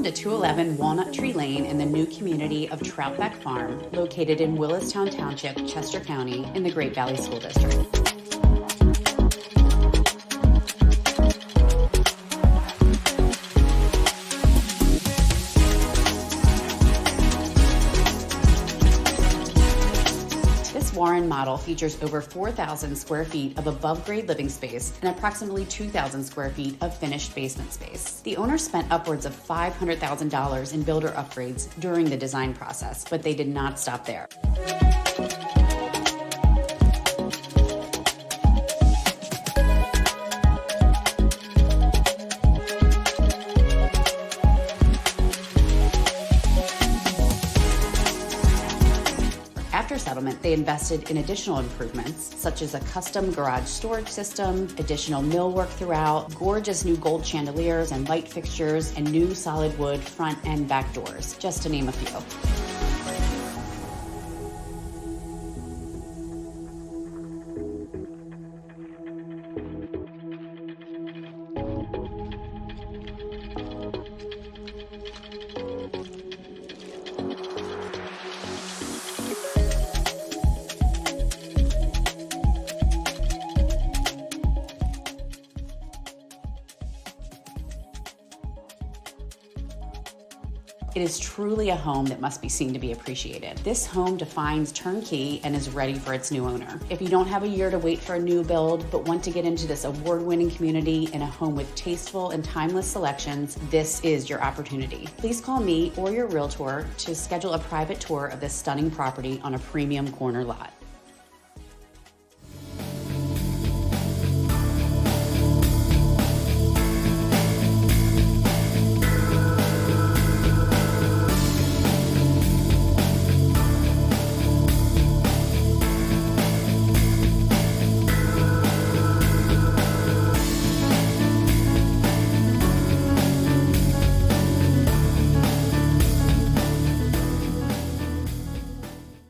To 211 Walnut Tree Lane in the new community of Troutbeck Farm, located in Willistown Township, Chester County, in the Great Valley School District. This Warren model features over 4,000 square feet of above-grade living space and approximately 2,000 square feet of finished basement space. The owner spent upwards of $500,000 in builder upgrades during the design process, but they did not stop there. After settlement, they invested in additional improvements, such as a custom garage storage system, additional millwork throughout, gorgeous new gold chandeliers and light fixtures, and new solid wood front and back doors, just to name a few. It is truly a home that must be seen to be appreciated. This home defines turnkey and is ready for its new owner. If you don't have a year to wait for a new build, but want to get into this award-winning community in a home with tasteful and timeless selections, this is your opportunity. Please call me or your realtor to schedule a private tour of this stunning property on a premium corner lot.